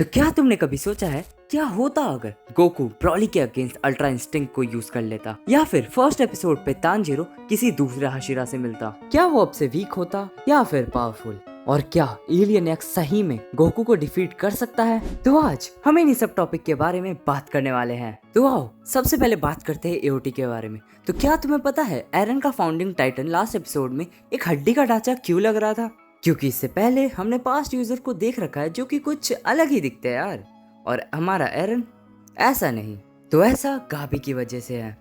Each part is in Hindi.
तो क्या तुमने कभी सोचा है क्या होता अगर गोकू ब्रॉली के अगेंस्ट अल्ट्रा इंस्टिंक्ट को यूज कर लेता, या फिर फर्स्ट एपिसोड पे तानजीरो किसी दूसरे हाशिरा से मिलता? क्या वो अब से वीक होता या फिर पावरफुल? और क्या एलियन एक्स सही में गोकू को डिफीट कर सकता है? तो आज हम इन्हीं सब टॉपिक के बारे में बात करने वाले हैं। तो आओ सबसे पहले बात करते हैं एओटी के बारे में। तो क्या तुम्हें पता है एरन का फाउंडिंग टाइटन लास्ट एपिसोड में एक हड्डी का ढांचा क्यों लग रहा था? क्योंकि इससे पहले हमने पास्ट यूजर को देख रखा है जो कि कुछ अलग ही दिखते हैं यार, और हमारा एरन ऐसा नहीं। तो ऐसा गाबी की वजह से है।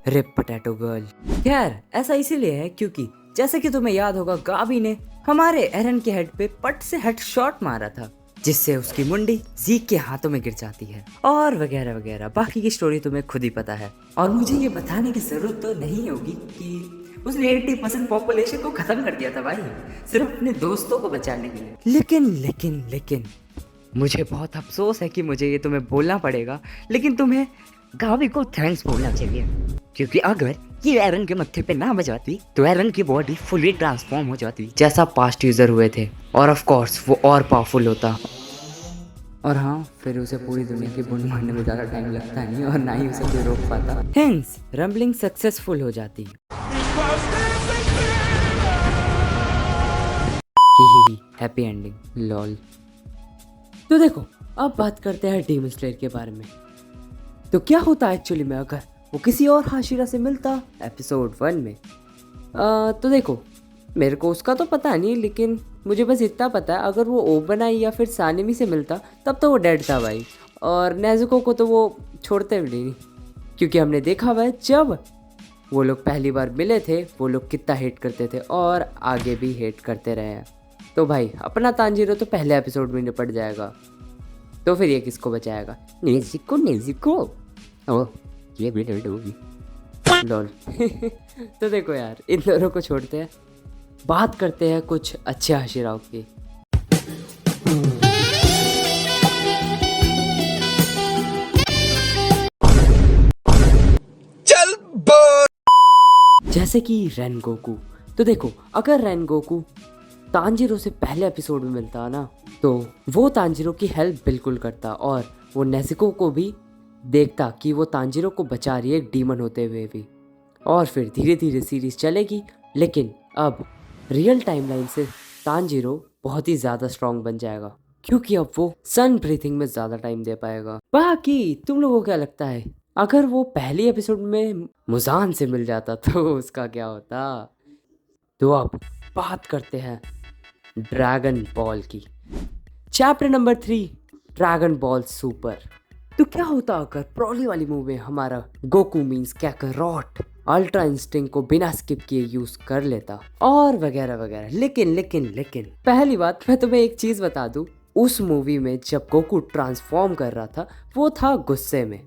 RIP potato girl. खैर ऐसा इसीलिए है क्योंकि जैसे कि तुम्हें याद होगा गाबी ने हमारे एरन के हेड पे पट से हेड शॉट मारा था, जिससे उसकी मुंडी जीक के हाथों में गिर जाती है, और वगैरह वगैरह। बाकी की स्टोरी तुम्हें खुद ही पता है, और मुझे ये बताने की जरूरत तो नहीं होगी कि उसने 80% पॉपुलेशन को खत्म कर दिया था भाई, सिर्फ अपने दोस्तों को बचाने के लिए। लेकिन मुझे बहुत अफसोस है कि मुझे ये तुम्हें बोलना पड़ेगा, लेकिन तुम्हें गावी को थैंक्स बोलना चाहिए, क्योंकि अगर ये एरन के मत्थे पे ना बजाती तो एरन की बॉडी फुली ट्रांसफॉर्म हो जाती जैसा पास्ट यूजर हुए थे, और ऑफ कोर्स वो और पावरफुल होता। और हाँ, फिर उसे पूरी दुनिया की बुंड मारने में ज़्यादा टाइम लगता नहीं, और ना ही उसे कोई रोक पाता। हेंस रंबलिंग सक्सेसफुल हो जाती। ही हैप्पी एंडिंग लॉल। तो देखो अब बात करते हैं डीमन स्लेयर के बारे में। तो क्या होता एक्चुअली में अगर वो किसी और हाशिरा से मिलता एपिसोड 1 में? तो देखो मेरे को उसका तो पता नहीं, लेकिन मुझे बस इतना पता है अगर वो ओबनाई या फिर सानिमी से मिलता तब तो वो डेड था भाई, और नेजुको को तो वो छोड़ते भी नहीं, क्योंकि हमने देखा हुआ है जब वो लोग पहली बार मिले थे वो लोग कितना हेट करते थे और आगे भी हेट करते रहे हैं। तो भाई अपना तानजीरो तो पहले एपिसोड में निपट जाएगा, तो फिर ये किसको बचाएगा? नेजिको ओह ये भी डेड होगी लॉल। तो देखो यार इन दोनों को छोड़ते हैं, बात करते हैं कुछ अच्छे हाशिराओं की। चल जैसे कि रेनगोकू। तो देखो अगर रेनगोकू तानजीरो से पहले एपिसोड में मिलता ना, तो वो तानजीरो की हेल्प बिल्कुल करता, और वो नेज़ुको को भी देखता कि वो तानजीरो को बचा रही है एक डीमन होते हुए भी, और फिर धीरे धीरे सीरीज चलेगी। लेकिन अब रियल टाइमलाइन से तानजीरो बहुत ही ज़्यादा स्ट्रॉन्ग बन जाएगा, क्योंकि अब वो सन ब्रीथिंग में ज़्यादा टाइम दे पाएगा। बाकी तुम लोगों को क्या लगता है अगर वो पहली एपिसोड में मुजान से मिल जाता तो उसका क्या होता? तो अब बात करते हैं ड्रैगन बॉल की। Chapter number 3 dragon ball super. तो क्या होता अगर ब्रॉली वाली मूवी में हमारा गोकू मीन्स कैकरॉट अल्ट्रा इंस्टिंक्ट को बिना स्किप किए यूज कर लेता, और वगैरह वगैरह। लेकिन पहली बात मैं तुम्हें एक चीज बता दूं, उस मूवी में जब गोकू ट्रांसफॉर्म कर रहा था वो था गुस्से में,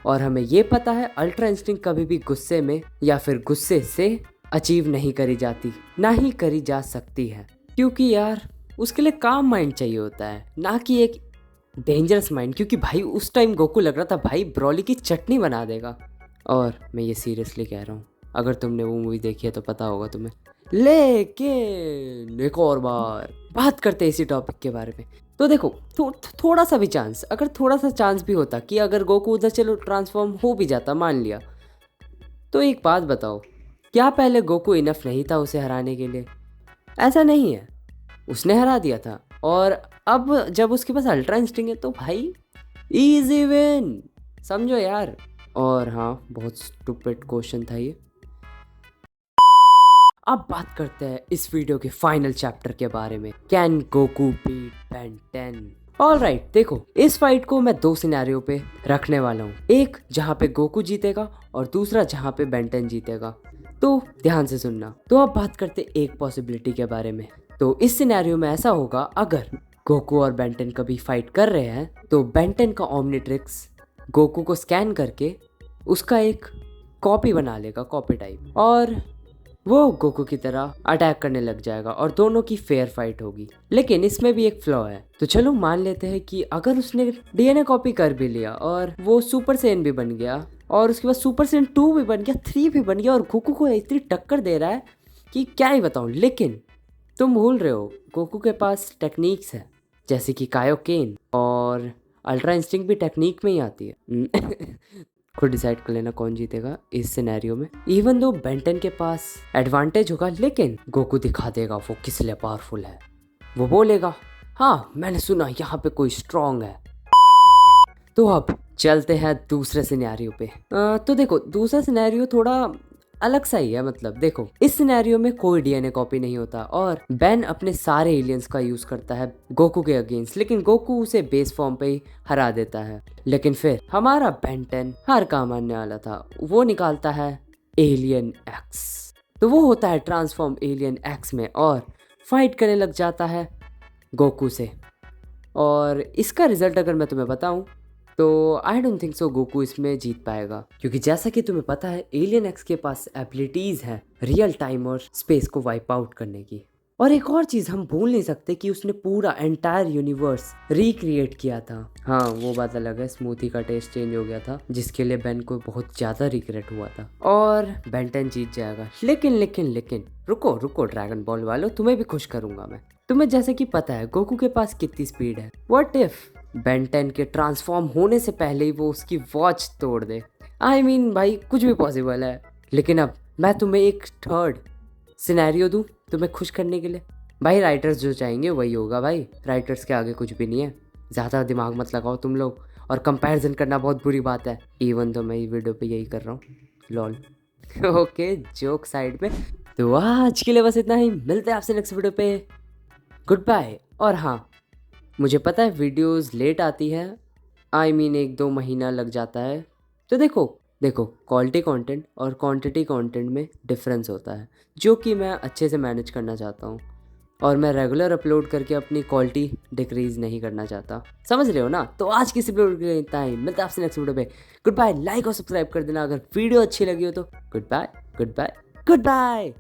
और हमें ये पता है अल्ट्रा इंस्टिंक्ट कभी भी गुस्से में या फिर गुस्से से अचीव नहीं करी जाती, ना ही करी जा सकती है, क्योंकि यार उसके लिए काम माइंड चाहिए होता है, ना कि एक डेंजरस माइंड। क्योंकि भाई उस टाइम गोकू लग रहा था भाई ब्रॉली की चटनी बना देगा, और मैं ये सीरियसली कह रहा हूँ, अगर तुमने वो मूवी देखी है तो पता होगा तुम्हें। लेकिन एक और बार बात करते हैं इसी टॉपिक के बारे में। तो देखो थोड़ा सा भी चांस, अगर थोड़ा सा चांस भी होता कि अगर गोकू उधर चलो ट्रांसफॉर्म हो भी जाता, मान लिया, तो एक बात बताओ, क्या पहले गोकू इनफ नहीं था उसे हराने के लिए? ऐसा नहीं है, उसने हरा दिया था, और अब जब उसके पास अल्ट्रा इंस्टिंक्ट है तो भाई इजी विन, समझो यार। और हाँ बहुत स्टूपिड क्वेश्चन था ये। अब बात करते हैं इस वीडियो के फाइनल चैप्टर के बारे में, can Goku beat Ben 10? Alright, देखो इस फाइट को मैं 2 सिनेरियो पे रखने वाला हूँ, एक जहाँ पे गोकू जीतेगा और दूसरा जहाँ पे बेन 10 जीतेगा, तो ध्यान से सुनना। तो अब बात करते एक पॉसिबिलिटी के बारे में। तो इस सिनेरियो में ऐसा होगा, अगर गोकू और बेन 10 कभी फाइट कर रहे हैं तो बेन 10 का ओमनिट्रिक्स गोकू को स्कैन करके उसका एक कॉपी बना लेगा, कॉपी टाइप, और वो गोकू की तरह अटैक करने लग जाएगा, और दोनों की फेयर फाइट होगी। लेकिन इसमें भी एक फ्लॉ है। तो चलो मान लेते हैं कि अगर उसने डीएनए कॉपी कर भी लिया और वो सुपर सेन भी बन गया, और उसके बाद सुपर सेन 2 भी बन गया, 3 भी बन गया, और गोकू को इतनी टक्कर दे रहा है कि क्या ही बताऊं। लेकिन तुम भूल रहे हो गोकू के पास टेक्निक्स है, जैसे कि कायोकेन, और अल्ट्रा इंस्टिंक्ट भी टेक्निक में ही आती है। खुद डिसाइड कर लेना कौन जीतेगा इस सिनेरियो में। इवन दो बेंटन के पास एडवांटेज होगा, लेकिन गोकू दिखा देगा वो किस लिए पावरफुल है। वो बोलेगा, हाँ मैंने सुना यहाँ पे कोई स्ट्रांग है। तो अब चलते हैं दूसरे सिनेरियो पे। तो देखो दूसरा सिनेरियो थोड़ा अलग सा ही है। मतलब देखो, इस सिनेरियो में कोई डीएनए कॉपी नहीं होता और बेन अपने सारे एलियंस का यूज करता है गोकू के अगेंस्ट, लेकिन गोकू उसे बेस फॉर्म पे ही हरा देता है। लेकिन फिर हमारा बेंटन हार का मानने वाला था, वो निकालता है एलियन एक्स। तो वो होता है ट्रांसफॉर्म एलियन एक्स में और फाइट करने लग जाता है गोकू से। और इसका रिजल्ट अगर मैं तुम्हें बताऊं तो I don't think so Goku इसमें जीत पाएगा, क्योंकि जैसा कि तुम्हें पता है एलियन एक्स के पास एबिलिटीज है रियल टाइम और स्पेस को वाइप आउट करने की। और एक और चीज हम भूल नहीं सकते कि उसने पूरा एंटायर यूनिवर्स रिक्रिएट किया था। हाँ वो बात अलग है, स्मूथी का टेस्ट चेंज हो गया था जिसके लिए बेन को बहुत ज्यादा रिग्रेट हुआ था और बेंटन जीत जाएगा। लेकिन रुको रुको ड्रैगन बॉल वालों, तुम्हें भी खुश करूंगा मैं। तुम्हें जैसे कि पता है गोकू के पास कितनी स्पीड है। व्हाट इफ बेंटन के ट्रांसफॉर्म होने से पहले ही वो उसकी वॉच तोड़ दे। आई मीन भाई कुछ भी पॉसिबल है। लेकिन अब मैं तुम्हें एक थर्ड सिनेरियो दूं तुम्हें खुश करने के लिए। भाई राइटर्स जो चाहेंगे वही होगा भाई, राइटर्स के आगे कुछ भी नहीं है। ज़्यादा दिमाग मत लगाओ तुम लोग, और कंपैरिजन करना बहुत बुरी बात है। इवन तो मैं ये वीडियो पे यही कर रहा हूँ, लॉल। ओके जोक साइड में। तो आज के लिए बस इतना ही, मिलते हैं आपसे नेक्स्ट वीडियो पे। Good bye. और हाँ मुझे पता है वीडियोस लेट आती है, आई मीन 1-2 महीना लग जाता है। तो देखो क्वालिटी कंटेंट और क्वांटिटी कंटेंट में डिफरेंस होता है, जो कि मैं अच्छे से मैनेज करना चाहता हूँ। और मैं रेगुलर अपलोड करके अपनी क्वालिटी डिक्रीज नहीं करना चाहता, समझ रहे हो ना। तो आज की वीडियो के इतना ही, मिलता है आपसे नेक्स्ट वीडियो पे। Good bye. लाइक और सब्सक्राइब कर देना अगर वीडियो अच्छी लगी हो तो। Good bye good bye good bye.